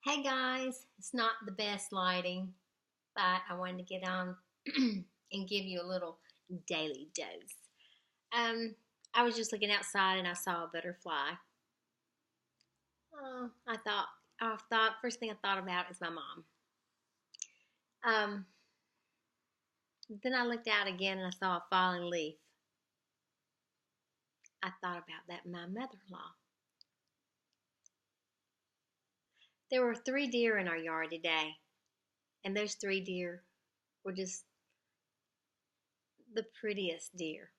Hey guys, it's not the best lighting, but I wanted to get on and give you a little daily dose. Um, I was just looking outside and I saw a butterfly. Oh, I thought first thing I thought about is my mom. Um, then I looked out again and I saw a falling leaf. I thought about that my mother-in-law. There were 3 deer in our yard today, and those 3 deer were just the prettiest deer.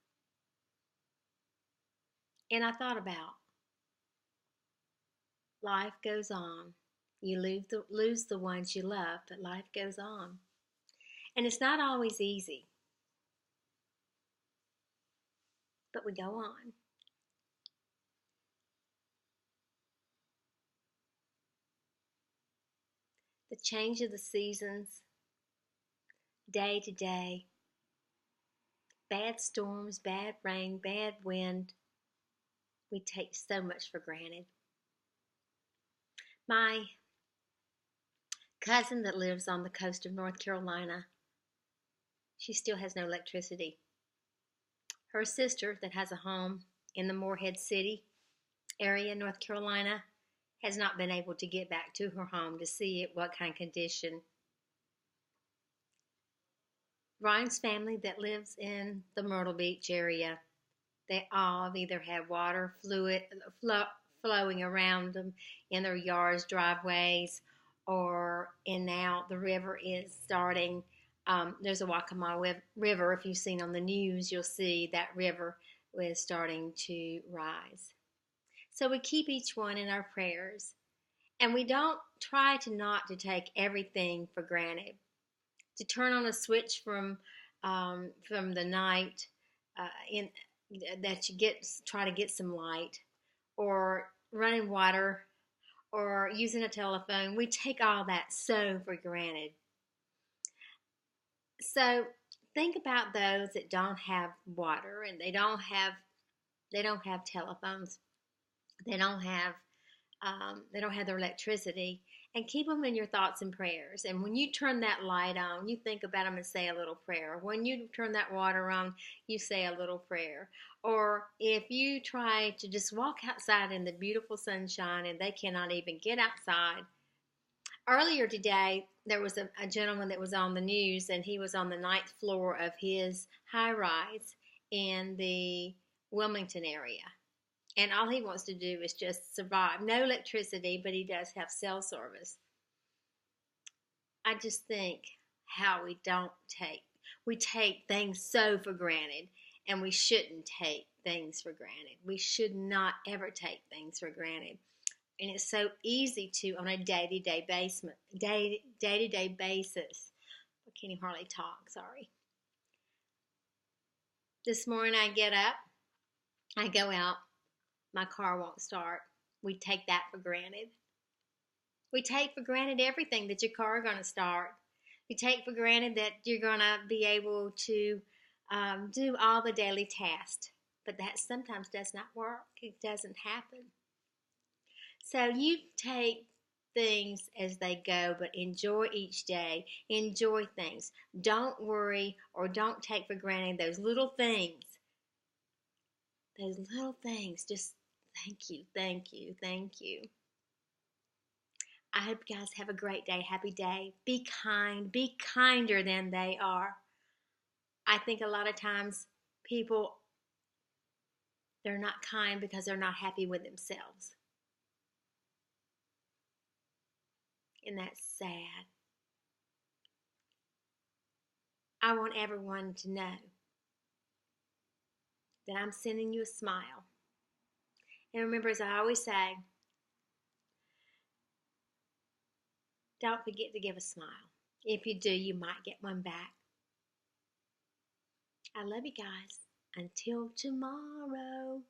And I thought about life goes on. You lose the ones you love, but life goes on. And it's not always easy, but we go on. The change of the seasons, day to day, bad storms, bad rain, bad wind, we take so much for granted. My cousin that lives on the coast of North Carolina, she still has no electricity. Her sister that has a home in the Morehead City area, North Carolina, has not been able to get back to her home to see what kind of condition. Ryan's family that lives in the Myrtle Beach area, they all either have water flowing around them in their yards, driveways, or and now the river is starting. There's a Waccamaw River. If you've seen on the news, you'll see that river is starting to rise. So we keep each one in our prayers, and we don't try to not to take everything for granted. To turn on a switch from the night in that you try to get some light, or running water, or using a telephone. We take all that so for granted. So think about those that don't have water and they don't have telephones. They don't have their electricity, and keep them in your thoughts and prayers. And when you turn that light on, you think about them and say a little prayer. When you turn that water on, you say a little prayer. Or if you try to just walk outside in the beautiful sunshine and they cannot even get outside. Earlier today, there was a gentleman that was on the news, and he was on the ninth floor of his high rise in the Wilmington area, and all he wants to do is just survive. No electricity, but he does have cell service. I just think how we take things so for granted, and we shouldn't take things for granted. We should not ever take things for granted. And it's so easy to on a day-to-day basis. I can't even hardly talk, sorry. This morning I get up, I go out, my car won't start. We take that for granted. We take for granted everything, that your car is going to start. We take for granted that you're going to be able to do all the daily tasks. But that sometimes does not work. It doesn't happen. So you take things as they go, but enjoy each day. Enjoy things. Don't worry or don't take for granted those little things. Those little things. Just thank you, thank you, thank you. I hope you guys have a great day. Happy day. Be kind. Be kinder than they are. I think a lot of times people, they're not kind because they're not happy with themselves. And that's sad. I want everyone to know that I'm sending you a smile. And remember, as I always say, don't forget to give a smile. If you do, you might get one back. I love you guys. Until tomorrow.